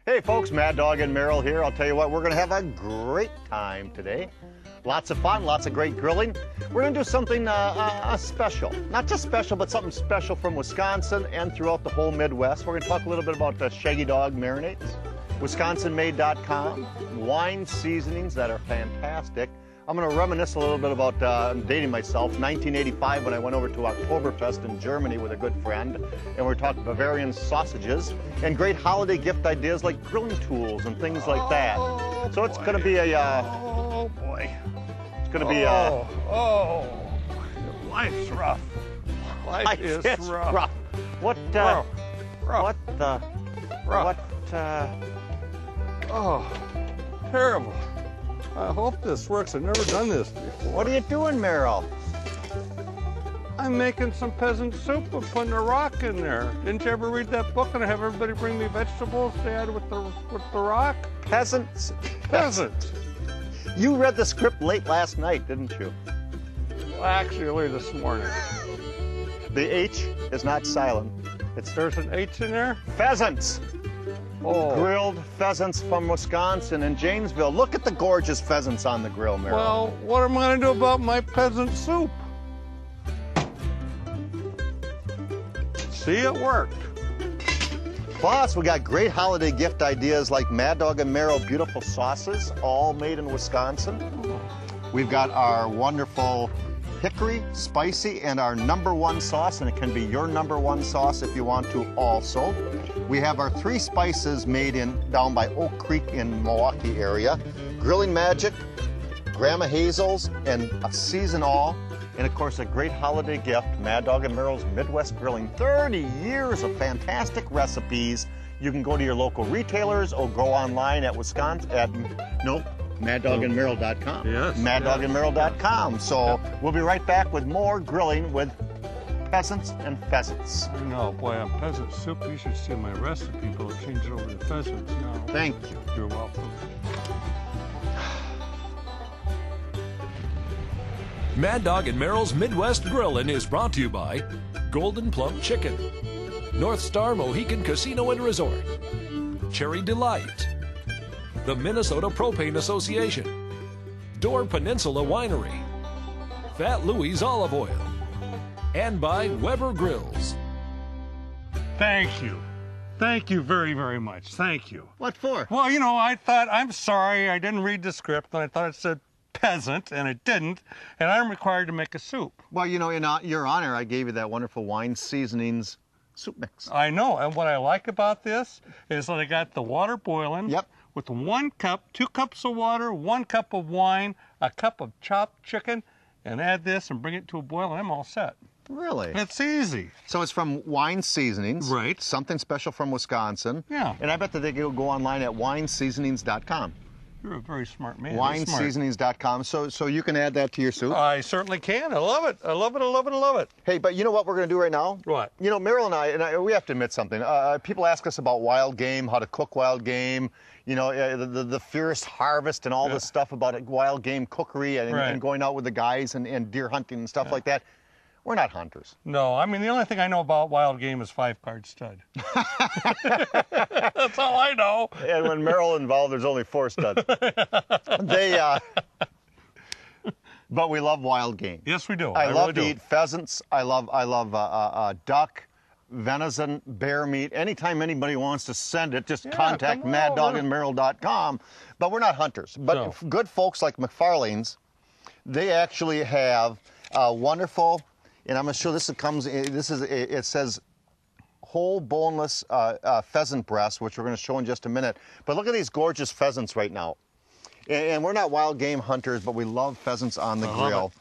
Hey folks, Mad Dog and Merrill here. I'll tell you what, we're going to have a great time today. Lots of fun, lots of great grilling. We're going to do something special. Not just special, but something special from Wisconsin and throughout the whole Midwest. We're going to talk a little bit about the Shaggy Dog marinades, WisconsinMade.com, wine seasonings that are fantastic. I'm going to reminisce a little bit about, I'm dating myself, 1985 when I went over to Oktoberfest in Germany with a good friend, and we're talking Bavarian sausages and great holiday gift ideas like grilling tools and things like that. So it's going to be a, oh boy. It's going to be a... Life's rough. Life is rough. What, rough. Oh, terrible. I hope this works. I've never done this before. What are you doing, Merrill? I'm making some peasant soup and putting a rock in there. Didn't you ever read that book and have everybody bring me vegetables to add with the rock? Peasants. Peasants. You read the script late last night, didn't you? Well, actually, early this morning. The H is not silent. There's an H in there? Pheasants. Oh. Grilled pheasants from Wisconsin and Janesville. Look at the gorgeous pheasants on the grill, Merrill. Well, what am I going to do about my peasant soup? See, it worked. Plus, we got great holiday gift ideas like Mad Dog and Merrill beautiful sauces, all made in Wisconsin. We've got our wonderful hickory, spicy, and our #1 sauce, and it can be your #1 sauce if you want to also. We have our 3 spices made down by Oak Creek in Milwaukee area. Grilling Magic, Grandma Hazel's, and a Season All. And of course, a great holiday gift, Mad Dog and Merrill's Midwest Grilling. 30 years of fantastic recipes. You can go to your local retailers or go online at MadDogandMerrill.com. Yes. MadDogandMerrill.com. So we'll be right back with more grilling with peasants and pheasants. I know, boy, on peasant soup, you should see my recipe, but I'll change it over to pheasants now. Thank you. You're welcome. Mad Dog and Merrill's Midwest Grillin' is brought to you by Golden Plum Chicken, North Star Mohican Casino and Resort, Cherry Delight, the Minnesota Propane Association, Door Peninsula Winery, Fat Louie's Olive Oil, and by Weber Grills. Thank you. Thank you very, very much. Thank you. What for? Well, you know, I thought, I'm sorry, I didn't read the script, and I thought it said peasant, and it didn't, and I'm required to make a soup. Well, you know, in your honor, I gave you that wonderful wine seasonings soup mix. I know, and what I like about this is that I got the water boiling. Yep. With 1 cup, 2 cups of water, 1 cup of wine, a cup of chopped chicken, and add this and bring it to a boil, and I'm all set. Really? It's easy. So it's from Wine Seasonings. Right. Something special from Wisconsin. Yeah. And I bet that they can go online at wineseasonings.com. You're a very smart man. Wineseasonings.com. So you can add that to your soup. I certainly can. I love it. I love it. I love it. I love it. Hey, but you know what we're going to do right now? What? You know, Merrill and I, we have to admit something. People ask us about wild game, how to cook wild game, you know, the fierce harvest and all this stuff about wild game cookery and going out with the guys and deer hunting and stuff like that. We're not hunters. No, I mean, the only thing I know about wild game is 5-card stud. That's all I know. And when Merrill involved, there's only 4 studs. But we love wild game. Yes, we do. I love really to eat pheasants. I love duck, venison, bear meat. Anytime anybody wants to send it, just contact MadDogandMerrill.com. But we're not hunters. But good folks like McFarlane's, they actually have wonderful. And I'm going to show this. It says whole boneless pheasant breast, which we're going to show in just a minute. But look at these gorgeous pheasants right now. And we're not wild game hunters, but we love pheasants on the grill.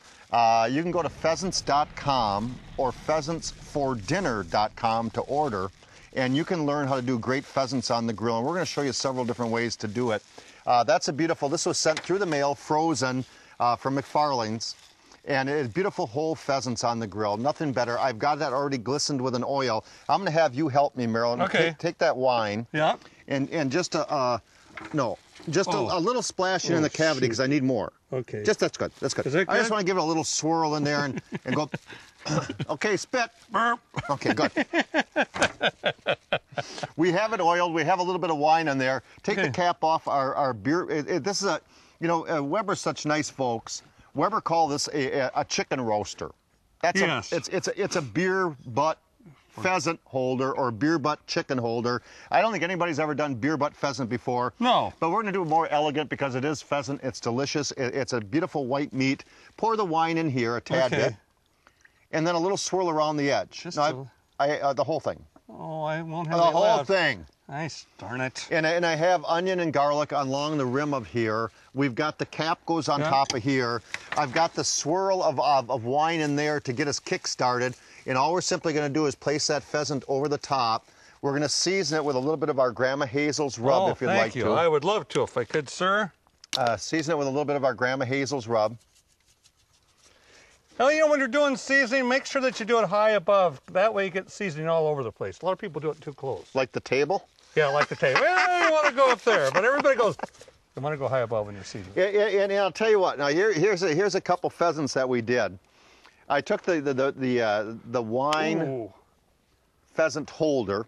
You can go to pheasants.com or pheasantsfordinner.com to order, and you can learn how to do great pheasants on the grill. And we're going to show you several different ways to do it. That's a beautiful. This was sent through the mail, frozen, from McFarlane's. And it's beautiful whole pheasants on the grill. Nothing better. I've got that already glistened with an oil. I'm going to have you help me, Merrill. Okay. Take that wine. Yeah. And just a little splash in the cavity because I need more. Okay. That's good. That's good. Is that good? I just want to give it a little swirl in there and go. Okay, spit. Burp. Okay, good. We have it oiled. We have a little bit of wine in there. Take the cap off our beer. This is Weber's such nice folks. Weber called this a chicken roaster. That's yes. It's a beer butt pheasant holder or beer butt chicken holder. I don't think anybody's ever done beer butt pheasant before. No. But we're going to do it more elegant because it is pheasant. It's delicious. It's a beautiful white meat. Pour the wine in here a tad bit. And then a little swirl around the edge. Just the whole thing. Oh, I won't have The any whole left. thing. Nice, darn it. And I have onion and garlic along the rim of here. We've got the cap goes on top of here. I've got the swirl of wine in there to get us kick-started. And all we're simply going to do is place that pheasant over the top. We're going to season it with a little bit of our Grandma Hazel's rub if you'd like to. Thank you. I would love to if I could, sir. Season it with a little bit of our Grandma Hazel's rub. Now, when you're doing seasoning, make sure that you do it high above. That way you get seasoning all over the place. A lot of people do it too close. Like the table? Yeah, like the table. I don't want to go up there, but everybody goes, I want to go high above when you're seasoning. And I'll tell you what. Now, here's a couple pheasants that we did. I took the wine pheasant holder,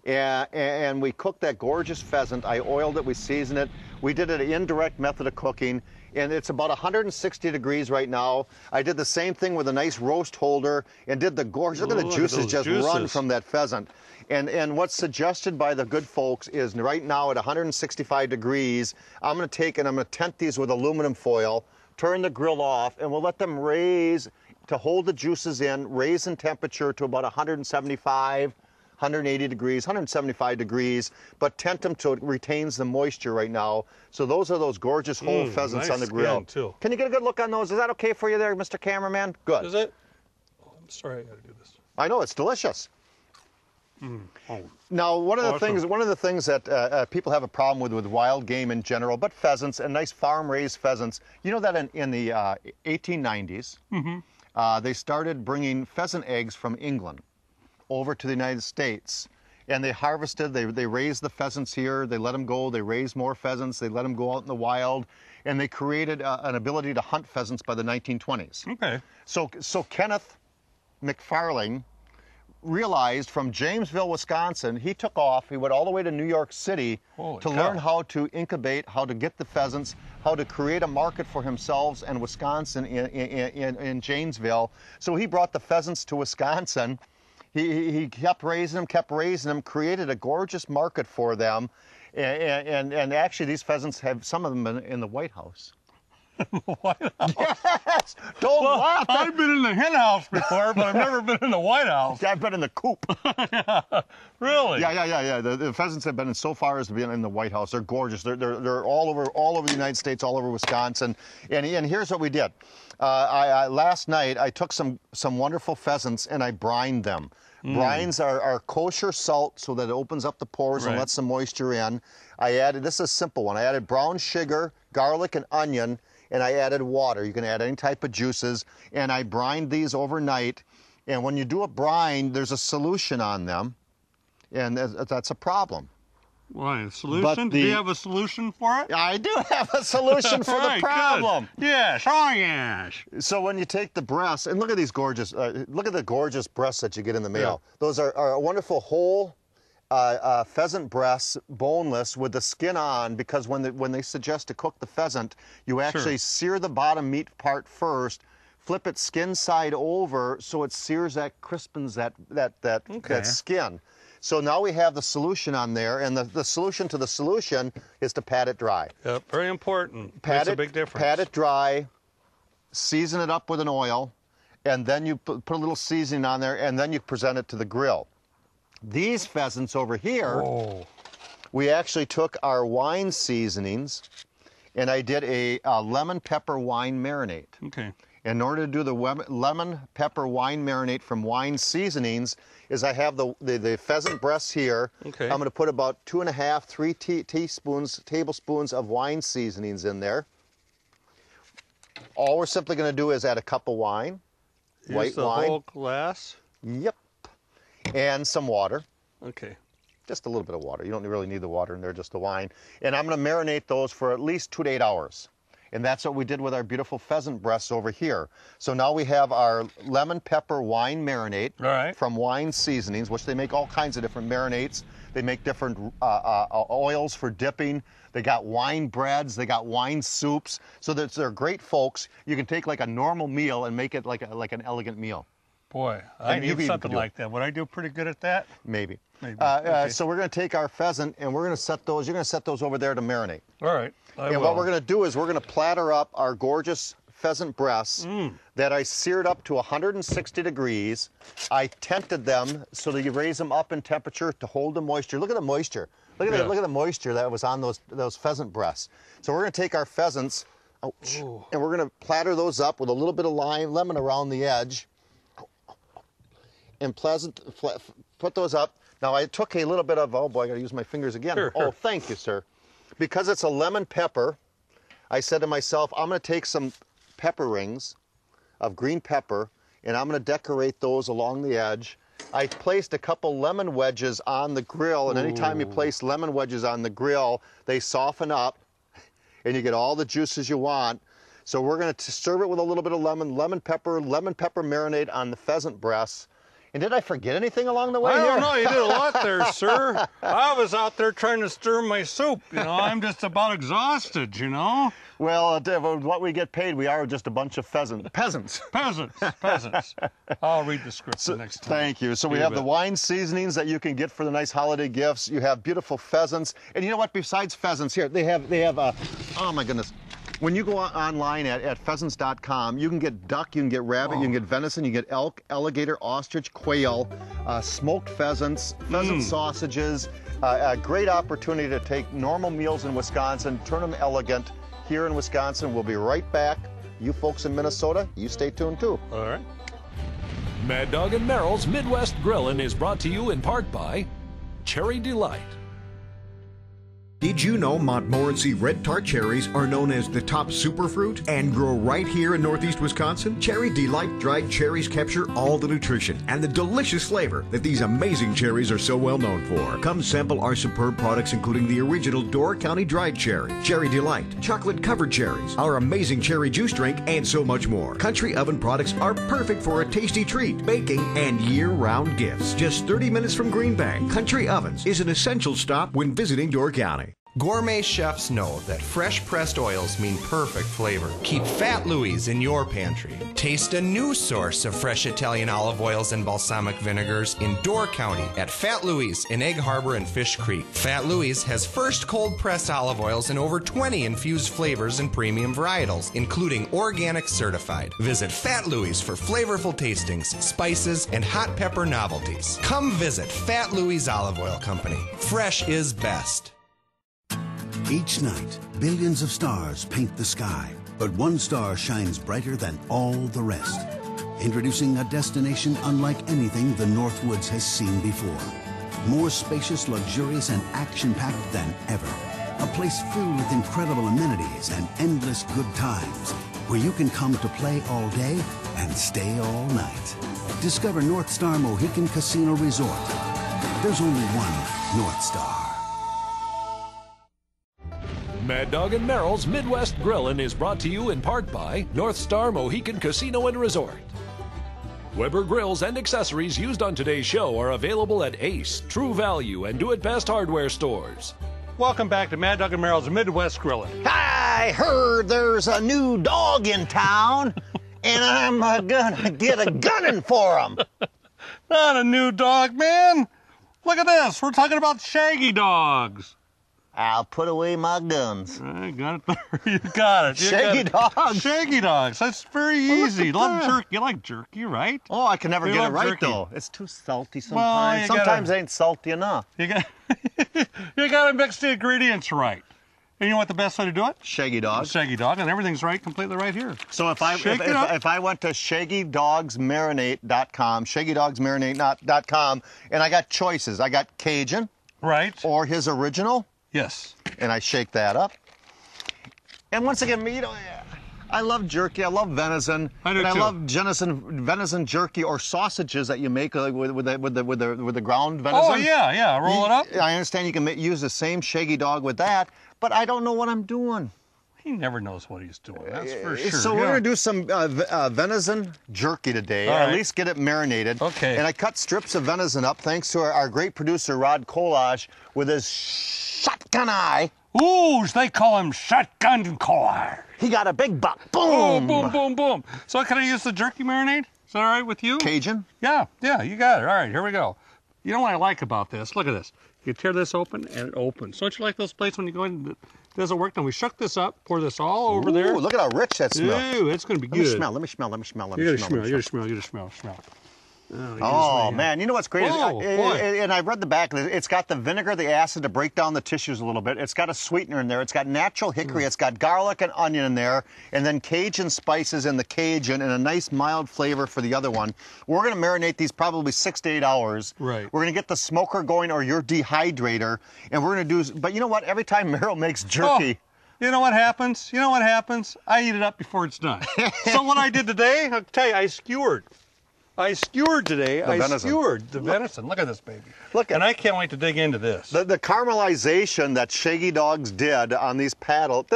and we cooked that gorgeous pheasant. I oiled it. We seasoned it. We did an indirect method of cooking. And it's about 160 degrees right now. I did the same thing with a nice roast holder and did the gorgeous. Look at the juices just run from that pheasant. And what's suggested by the good folks is right now at 165 degrees, I'm going to take and I'm going to tent these with aluminum foil, turn the grill off, and we'll let them raise to hold the juices in, raise in temperature to about 175, 180 degrees, 175 degrees, but tent them so it retains the moisture right now. So those are those gorgeous whole pheasants nice on the grill. Too. Can you get a good look on those? Is that okay for you there, Mr. Cameraman? Good. Is it? Oh, I'm sorry, I got to do this. I know, it's delicious. Oh. Now, one of the things that people have a problem with wild game in general, but pheasants and nice farm-raised pheasants, you know that in the 1890s, they started bringing pheasant eggs from England over to the United States, and they harvested, they raised the pheasants here, they let them go, they raised more pheasants, they let them go out in the wild, and they created an ability to hunt pheasants by the 1920s. Okay. So Kenneth McFarling realized from Jamesville, Wisconsin, he took off, he went all the way to New York City to learn how to incubate, how to get the pheasants, how to create a market for himself and Wisconsin in Janesville. So he brought the pheasants to Wisconsin. He kept raising them, created a gorgeous market for them, and actually these pheasants have some of them in the White House. White House? Yes! Don't laugh! I've been in the hen house before, but I've never been in the White House. I've been in the coop. Yeah. Really? Yeah. The pheasants have been in so far as to be in the White House. They're gorgeous. They're all over the United States, all over Wisconsin. And here's what we did. Last night I took some wonderful pheasants and I brined them. Brines are kosher salt so that it opens up the pores and lets some moisture in. This is a simple one. I added brown sugar, garlic, and onion, and I added water. You can add any type of juices, and I brined these overnight. And when you do a brine, there's a solution on them, and that's a problem. Why, a solution? Do you have a solution for it? I do have a solution for the problem. Good. Yes, oh yes. So when you take the breasts, and look at these gorgeous, look at the gorgeous breasts that you get in the mail. Yeah. Those are wonderful whole pheasant breasts, boneless, with the skin on, because when they suggest to cook the pheasant, you actually sear the bottom meat part first, flip it skin side over, so it sears that, crispens that skin. So now we have the solution on there, and the solution to the solution is to pat it dry. Yep, very important. Makes a big difference. Pat it dry, season it up with an oil, and then you put a little seasoning on there, and then you present it to the grill. These pheasants over here, we actually took our wine seasonings, and I did a lemon pepper wine marinade. Okay. In order to do the lemon pepper wine marinade from wine seasonings, is I have the pheasant breasts here. Okay. I'm going to put about 2.5, 3 tablespoons of wine seasonings in there. All we're simply going to do is add a cup of wine, white wine. The whole glass? Yep. And some water. Okay. Just a little bit of water. You don't really need the water in there, just the wine. And I'm going to marinate those for at least 2 to 8 hours. And that's what we did with our beautiful pheasant breasts over here. So now we have our lemon pepper wine marinade from Wine Seasonings, which they make all kinds of different marinades. They make different oils for dipping. They got wine breads. They got wine soups. So they're great folks. You can take like a normal meal and make it like an elegant meal. Boy, I need something like that. Would I do pretty good at that? Maybe. Okay. So we're going to take our pheasant and we're going to set those. You're going to set those over there to marinate. All right. And what we're going to do is we're going to platter up our gorgeous pheasant breasts that I seared up to 160 degrees. I tented them so that you raise them up in temperature to hold the moisture. Look at the moisture. Look at the moisture that was on those pheasant breasts. So we're going to take our pheasants and we're going to platter those up with a little bit of lemon around the edge. And put those up. Now I took a little bit of, oh boy, I gotta use my fingers again. Oh, thank you, sir. Because it's a lemon pepper, I said to myself, I'm gonna take some pepper rings of green pepper and I'm gonna decorate those along the edge. I placed a couple lemon wedges on the grill, and anytime you place lemon wedges on the grill, they soften up and you get all the juices you want. So we're gonna serve it with a little bit of lemon pepper marinade on the pheasant breasts. And did I forget anything along the way here? I don't know. You did a lot there, sir. I was out there trying to stir my soup. You know, I'm just about exhausted, you know. Well, what we get paid, we are just a bunch of peasants. Peasants. I'll read the script next time. Thank you. So we have the wine seasonings that you can get for the nice holiday gifts. You have beautiful pheasants. And you know what? Besides pheasants here, they have oh my goodness. When you go online at pheasants.com, you can get duck, you can get rabbit, you can get venison, you can get elk, alligator, ostrich, quail, smoked pheasants, pheasant sausages. A great opportunity to take normal meals in Wisconsin, turn them elegant here in Wisconsin. We'll be right back. You folks in Minnesota, you stay tuned too. All right. Mad Dog and Merrill's Midwest Grillin' is brought to you in part by Cherry Delight. Did you know Montmorency red tart cherries are known as the top superfruit and grow right here in northeast Wisconsin? Cherry Delight dried cherries capture all the nutrition and the delicious flavor that these amazing cherries are so well known for. Come sample our superb products, including the original Door County dried cherry, Cherry Delight, chocolate covered cherries, our amazing cherry juice drink, and so much more. Country Oven products are perfect for a tasty treat, baking, and year-round gifts. Just 30 minutes from Green Bay, Country Ovens is an essential stop when visiting Door County. Gourmet chefs know that fresh pressed oils mean perfect flavor. Keep Fat Louie's in your pantry. Taste a new source of fresh Italian olive oils and balsamic vinegars in Door County at Fat Louie's in Egg Harbor and Fish Creek. Fat Louie's has first cold pressed olive oils and over 20 infused flavors and premium varietals, including organic certified. Visit Fat Louie's for flavorful tastings, spices, and hot pepper novelties. Come visit Fat Louie's Olive Oil Company. Fresh is best. Each night, billions of stars paint the sky, but one star shines brighter than all the rest. Introducing a destination unlike anything the Northwoods has seen before. More spacious, luxurious, and action-packed than ever. A place filled with incredible amenities and endless good times, where you can come to play all day and stay all night. Discover North Star Mohican Casino Resort. There's only one North Star. Mad Dog and Merrill's Midwest Grillin' is brought to you in part by North Star Mohican Casino and Resort. Weber grills and accessories used on today's show are available at Ace, True Value, and Do It Best hardware stores. Welcome back to Mad Dog and Merrill's Midwest Grillin'. I heard there's a new dog in town, and I'm gonna get a gunning for him. Not a new dog, man. Look at this. We're talking about shaggy dogs. I'll put away my guns. I got it there. You got it. Shaggy dogs. Shaggy dogs. That's very easy. Love jerky. You like jerky, right? Oh, I can never get it right, though. It's too salty sometimes. Sometimes it ain't salty enough. You got to mix the ingredients right. And you know what the best way to do it? Shaggy dog. Shaggy dog, and everything's right, completely right here. So if I went to shaggydogsmarinate.com, shaggydogsmarinate.com, and I got choices. I got Cajun. Right. Or his original. Yes. And I shake that up. And once again, you know, I love jerky. I love venison. I do too. I love venison jerky or sausages that you make with the ground venison. Oh yeah. Roll it up. I understand you can use the same shaggy dog with that, but I don't know what I'm doing. He never knows what he's doing, that's for sure. So we're going to do some venison jerky today, or at least get it marinated. Okay. And I cut strips of venison up thanks to our great producer, Rod Kolage, with his shotgun eye. Ooh, they call him Shotgun Car. He got a big buck. Boom! Oh, boom, boom, boom. So can I use the jerky marinade? Is that all right with you? Cajun? Yeah, you got it. All right, here we go. You know what I like about this? Look at this. You tear this open, and it opens. Don't you like those plates when you go in? It doesn't work. Now we shuck this up, pour this all over there. Ooh, look at how rich that smells. Ooh, it's going to be good. Let me smell. You gotta smell. Oh, man, you know what's great? Whoa, and I read the back of it. It's got the vinegar, the acid to break down the tissues a little bit. It's got a sweetener in there. It's got natural hickory. It's got garlic and onion in there. And then Cajun spices in the Cajun and a nice mild flavor for the other one. We're going to marinate these probably 6 to 8 hours. Right. We're going to get the smoker going or your dehydrator. And we're going to do, but you know what? Every time Merrill makes jerky. You know what happens? I eat it up before it's done. So what I did today, I'll tell you, I skewered today. Skewered the venison. Look at this baby. And I can't wait to dig into this. The caramelization that Shaggy Dogs did on these paddles.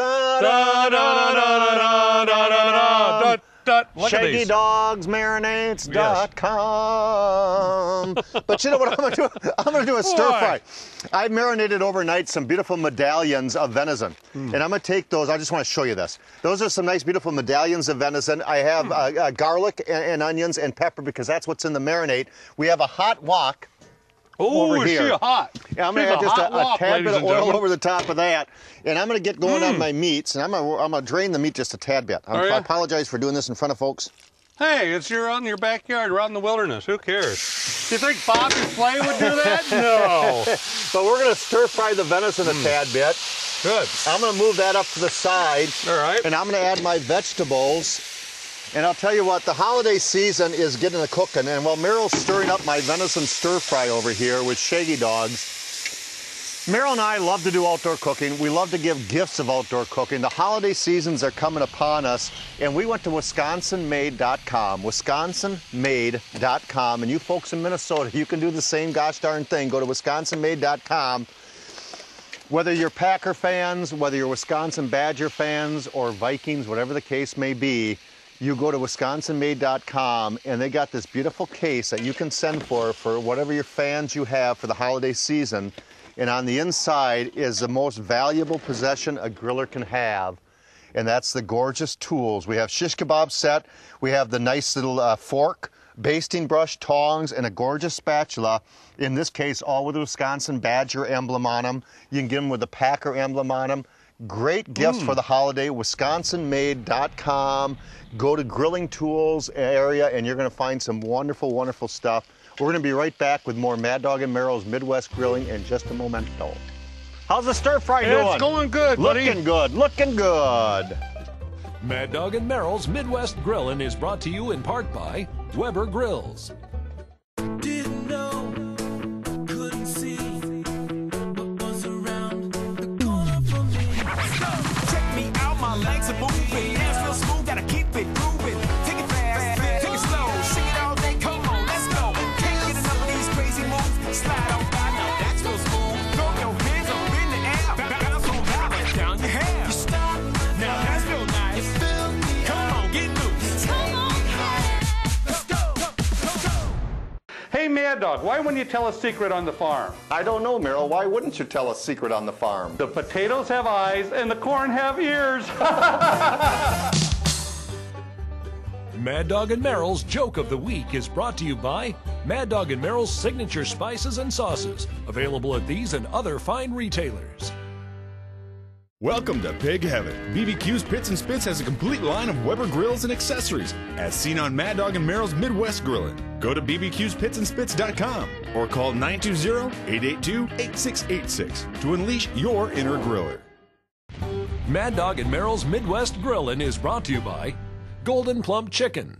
ShaggyDogsMarinades.com. But you know what I'm going to do? I'm going to do a stir fry. I marinated overnight some beautiful medallions of venison. And I'm going to take those. I just want to show you this. Those are some nice, beautiful medallions of venison. I have garlic and onions and pepper because that's what's in the marinade. We have a hot wok. Oh, is she hot? Yeah, I'm going to add just a tad bit of oil over the top of that. And I'm going to get going on my meats. And I'm going to drain the meat just a tad bit. I apologize for doing this in front of folks. Hey, you're out in your backyard. We're out in the wilderness. Who cares? Do you think Bobby Flay would do that? No. But we're going to stir fry the venison a tad bit. Good. I'm going to move that up to the side. All right. And I'm going to add my vegetables. And I'll tell you what, the holiday season is getting a cooking. And while Merrill's stirring up my venison stir fry over here with Shaggy Dogs, Merrill and I love to do outdoor cooking. We love to give gifts of outdoor cooking. The holiday seasons are coming upon us, and we went to WisconsinMade.com, WisconsinMade.com. And you folks in Minnesota, you can do the same gosh darn thing. Go to WisconsinMade.com. Whether you're Packer fans, whether you're Wisconsin Badger fans, or Vikings, whatever the case may be, you go to WisconsinMade.com, and they got this beautiful case that you can send for whatever your fans you have for the holiday season. And on the inside is the most valuable possession a griller can have, and that's the gorgeous tools. We have shish kebab set, we have the nice little fork, basting brush, tongs, and a gorgeous spatula. In this case, all with the Wisconsin Badger emblem on them. You can get them with the Packer emblem on them. Great gifts for the holiday, WisconsinMade.com. Go to grilling tools area, and you're going to find some wonderful, wonderful stuff. We're going to be right back with more Mad Dog and Merrill's Midwest Grilling in just a momento. How's the stir fry doing? It's going good, buddy. Looking good, looking good. Mad Dog and Merrill's Midwest Grillin' is brought to you in part by Weber Grills. Didn't know, couldn't see what was around the corner for me. Check me out, my legs are moving, hands real smooth, gotta keep it moving. Take it fast, take it slow, shake it all day, come on, let's go. Can't get enough of these crazy moves, slide on by, now that's real smooth. Throw your hands up in the air, bounce on balance down your hair. You stop, now that's real nice. Come on, get loose. Come on, let's go. Hey, Mad Dog, why wouldn't you tell a secret on the farm? I don't know, Merrill. Why wouldn't you tell a secret on the farm? The potatoes have eyes and the corn have ears. Mad Dog and Merrill's Joke of the Week is brought to you by Mad Dog and Merrill's signature spices and sauces, available at these and other fine retailers. Welcome to Pig Heaven. BBQ's Pits and Spits has a complete line of Weber grills and accessories, as seen on Mad Dog and Merrill's Midwest Grillin'. Go to bbqspitsandspits.com or call 920-882-8686 to unleash your inner griller. Mad Dog and Merrill's Midwest Grillin' is brought to you by Golden Plump Chicken.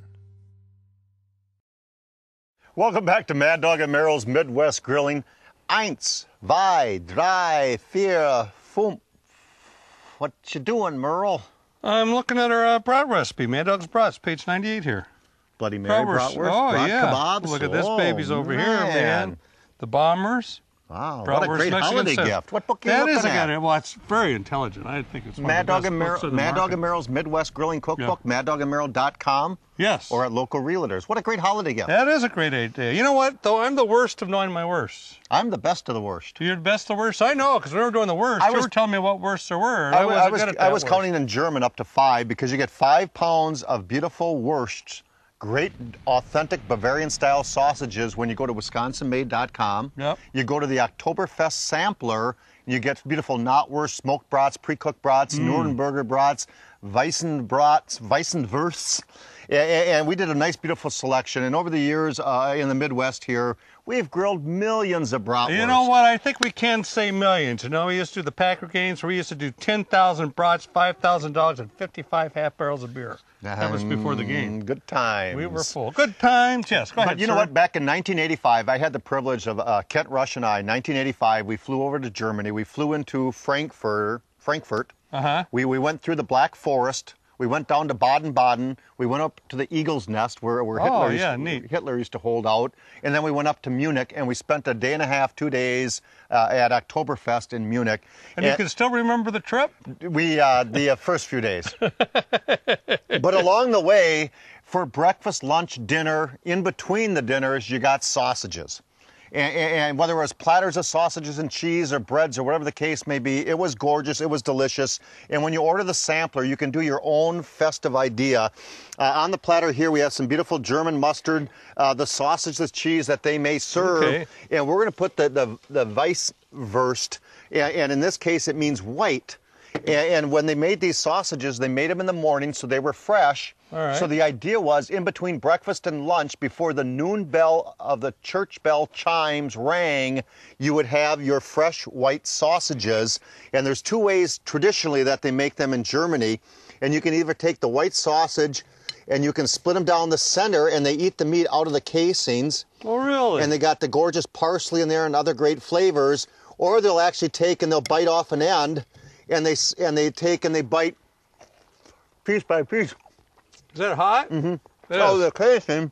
Welcome back to Mad Dog and Merrill's Midwest Grilling. 1, 2, 3, 4, 5. What you doing, Merrill? I'm looking at our brat recipe, Mad Dog's Brats, page 98 here. Bloody Mary bratwurst, oh, brat yeah. kebabs. Look at this baby's over here, man. The bombers. Wow, what a great holiday gift. What book are you looking at? That is a good, well, it's very intelligent. I think it's one Mad of the Dog best and books in the Mad Dog market. and Merrill's Midwest Grilling Cookbook, maddogandmerrill.com. Yes. Or at local realtors. What a great holiday gift. That is a great idea. You know what, though? I'm the worst of knowing my worst. I'm the best of the worst. You're the best of the worst? I know, because we were doing the worst. You were telling me what worst there were. And I was counting in German up to 5 because you get 5 pounds of beautiful wursts, great authentic Bavarian-style sausages when you go to wisconsinmade.com. Yep. You go to the Oktoberfest sampler, and you get beautiful knotwurst, smoked brats, pre-cooked brats, Nürnberger brats, Weissenwursts. And we did a nice, beautiful selection. And over the years in the Midwest here, we've grilled millions of bratwursts. You know what? I think we can say millions. You know, we used to do the Packer games where we used to do 10,000 brats, $5,000, and 55 half barrels of beer. That was before the game. Good times. We were full. Good times, yes. Go ahead, But you know what? Back in 1985, I had the privilege of Kent Rush and I, 1985, we flew over to Germany. We flew into Frankfurt. We went through the Black Forest. We went down to Baden-Baden. We went up to the Eagle's Nest where Hitler used to hold out. And then we went up to Munich, and we spent a day and a half, 2 days at Oktoberfest in Munich. And you can still remember the trip? The first few days. But along the way, for breakfast, lunch, dinner, in between the dinners, you got sausages. And whether it was platters of sausages and cheese or breads or whatever the case may be, it was gorgeous, it was delicious. And when you order the sampler, you can do your own festive idea. On the platter here, we have some beautiful German mustard, the sausage, the cheese that they may serve. Okay. And we're going to put the Weisswurst, and in this case, it means white. And when they made these sausages, they made them in the morning, so they were fresh. All right. So the idea was, in between breakfast and lunch, before the noon bell of the church bell chimes rang, you would have your fresh white sausages. And there's 2 ways traditionally that they make them in Germany. And you can either take the white sausage and you can split them down the center, and they eat the meat out of the casings. Oh, really? And they got the gorgeous parsley in there and other great flavors. Or they'll actually take and they'll bite off an end, and they take and they bite piece by piece. Is that hot? Mm-hmm. Oh, the casing.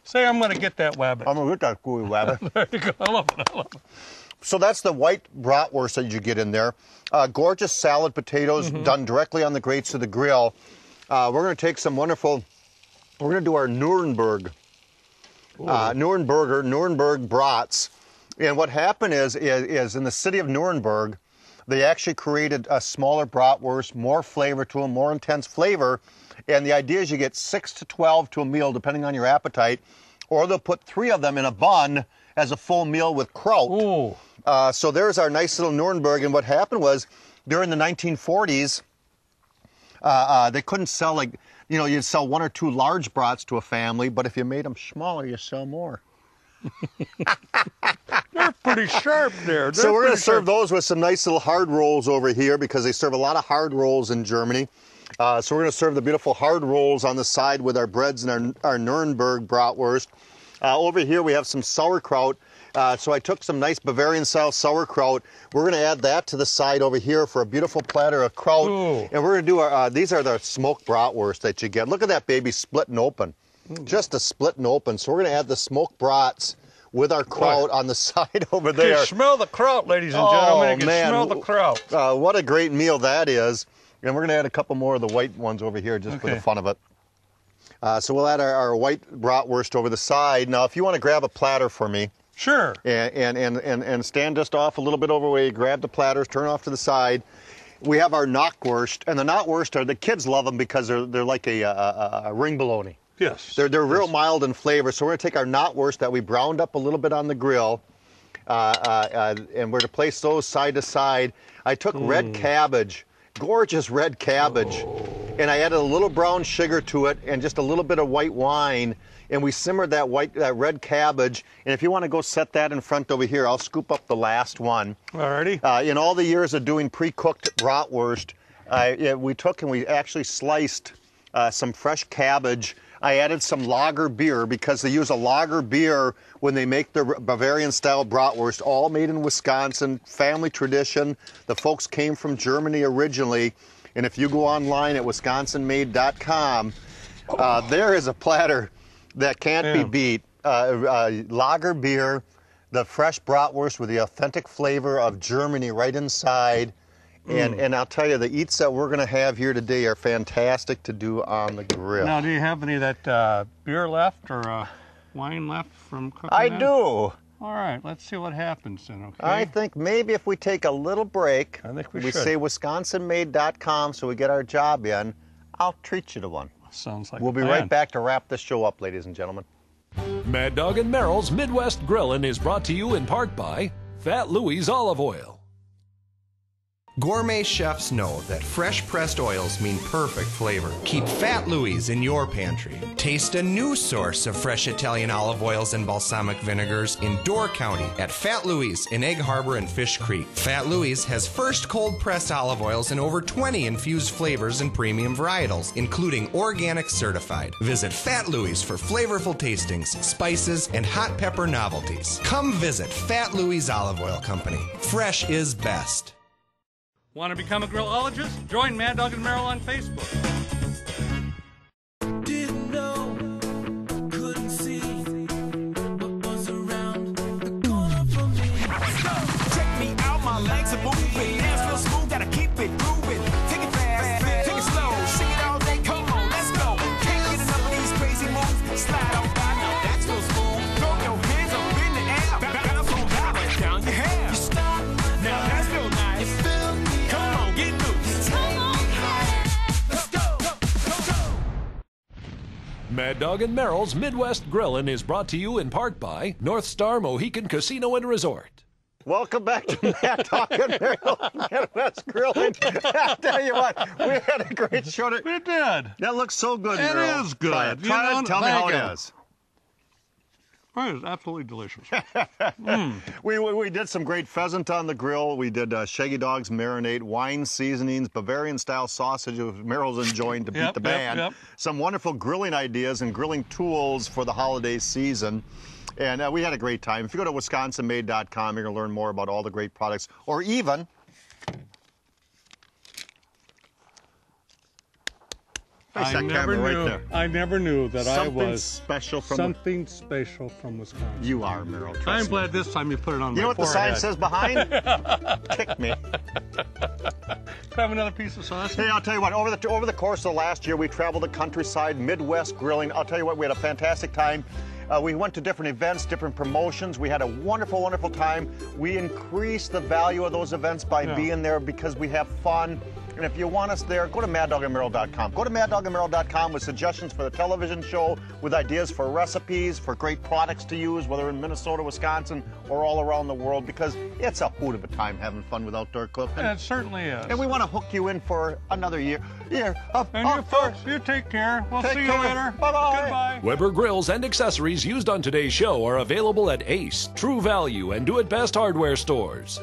Say I'm going to get that wabbit. I'm going to get that gooey wabbit. There you go. I love it. I love it. So that's the white bratwurst that you get in there. Gorgeous salad potatoes done directly on the grates of the grill. We're going to take some wonderful, we're going to do our Nuremberg, Nuremberg brats. And what happened is in the city of Nuremberg, they actually created a smaller bratwurst, more flavor to them, more intense flavor. And the idea is you get 6 to 12 to a meal, depending on your appetite. Or they'll put 3 of them in a bun as a full meal with kraut. Ooh. So there's our nice little Nuremberg. And what happened was, during the 1940s, they couldn't sell, like, you know, you'd sell 1 or 2 large brats to a family, but if you made them smaller, you sell more. They're pretty sharp there. So we're going to serve those with some nice little hard rolls over here, because they serve a lot of hard rolls in Germany. So we're going to serve the beautiful hard rolls on the side with our breads and our Nuremberg bratwurst. Over here we have some sauerkraut. So I took some nice Bavarian-style sauerkraut. We're going to add that to the side over here for a beautiful platter of kraut. Ooh. And we're going to do our, these are the smoked bratwurst that you get. Look at that baby splitting open. Just a splitting open. So we're going to add the smoked brats with our kraut on the side over there. You can smell the kraut, ladies and gentlemen. You can smell the kraut. What a great meal that is. And we're going to add a couple more of the white ones over here just for the fun of it. So we'll add our white bratwurst over the side. Now, if you want to grab a platter for me. Sure. And stand just off a little bit over where you grab the platters, turn off to the side. We have our knockwurst. And the knockwurst, the kids love them because they're like a ring bologna. Yes. They're real mild in flavor. So we're going to take our knotwurst that we browned up a little bit on the grill. And we're going to place those side to side. I took red cabbage. Gorgeous red cabbage, and I added a little brown sugar to it and just a little bit of white wine, and we simmered that red cabbage. And if you want to go set that in front over here, I'll scoop up the last one. Alrighty. In all the years of doing pre-cooked bratwurst, we took and we actually sliced some fresh cabbage. I added some lager beer because they use a lager beer when they make their Bavarian-style bratwurst, all made in Wisconsin, family tradition. The folks came from Germany originally, and if you go online at wisconsinmade.com, there is a platter that can't be beat. Lager beer, The fresh bratwurst with the authentic flavor of Germany right inside. And I'll tell you, the eats that we're going to have here today are fantastic to do on the grill. Now, do you have any of that beer left or wine left from cooking? I do. All right, let's see what happens then, okay? I think maybe if we take a little break, I think we should. say WisconsinMade.com so we get our job in, I'll treat you to one. Sounds like We'll a be plan. right back to wrap this show up, ladies and gentlemen. Mad Dog and Merrill's Midwest Grillin' is brought to you in part by Fat Louie's Olive Oil. Gourmet chefs know that fresh pressed oils mean perfect flavor. Keep Fat Louie's in your pantry. Taste a new source of fresh Italian olive oils and balsamic vinegars in Door County at Fat Louie's in Egg Harbor and Fish Creek. Fat Louie's has first cold pressed olive oils in over 20 infused flavors and premium varietals, including organic certified. Visit Fat Louie's for flavorful tastings, spices, and hot pepper novelties. Come visit Fat Louie's Olive Oil Company. Fresh is best. Want to become a grillologist? Join Mad Dog and Merrill on Facebook. Didn't know, couldn't see what was around the corner for me. Let's go. Check me out, my legs are moving. Dance real smooth, gotta keep it moving. Take it fast, take it slow. Sing it all day, come on, let's go. Can't get enough of these crazy moves. Slide on by, now that's real smooth. Throw your hands up in the air. Bounce on down, let down your hair. You stop, now that's real nice. You feel me? Come on, get loose. Come on, let's go, go, go. Mad Dog and Merrill's Midwest Grillin' is brought to you in part by North Star Mohican Casino and Resort. Welcome back to Mad Dog and Merrill Midwest Grilling. I'll tell you what, we had a great show. We did. That looks so good, It Merrill. is good. Try it. You Try it know, and tell me thank how you. it is. It is absolutely delicious. We did some great pheasant on the grill. We did Shaggy Dog's marinade, wine seasonings, Bavarian-style sausage, which Merrill's enjoying to beat the band. Some wonderful grilling ideas and grilling tools for the holiday season. And we had a great time. If you go to WisconsinMade.com, you're going to learn more about all the great products, or even I never knew that I was special from something special from Wisconsin. You are, Merrill. I'm glad this time you put it on You know my what the sign forehead. says behind? Kick me. Have another piece of sauce? Hey, I'll tell you what, over the course of the last year, we traveled the countryside, Midwest grilling. I'll tell you what, we had a fantastic time. We went to different events, different promotions. We had a wonderful, wonderful time. We increased the value of those events by being there because we have fun. And if you want us there, go to MadDogandMerrill.com. Go to MadDogandMerrill.com with suggestions for the television show, with ideas for recipes, for great products to use, whether in Minnesota, Wisconsin, or all around the world, because it's a hoot of a time having fun with outdoor cooking. It certainly is. And we want to hook you in for another year. And you folks, you take care. We'll see you later. Bye-bye. Goodbye. Weber grills and accessories used on today's show are available at Ace, True Value, and Do It Best hardware stores.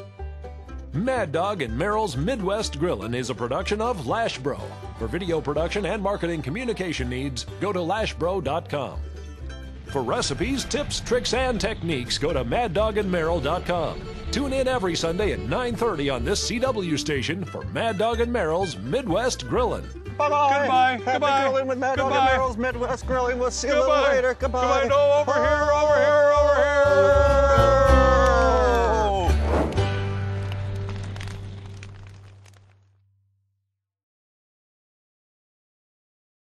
Mad Dog and Merrill's Midwest Grillin' is a production of Lashbro. For video production and marketing communication needs, go to lashbro.com. For recipes, tips, tricks, and techniques, go to MadDogandMerrill.com. Tune in every Sunday at 9:30 on this CW station for Mad Dog and Merrill's Midwest Grillin'. Bye-bye. Goodbye. Happy Goodbye. grilling with Mad Dog and Goodbye. Merrill's Midwest Grilling. We'll see you a little later. Goodbye. No, over here, over here, over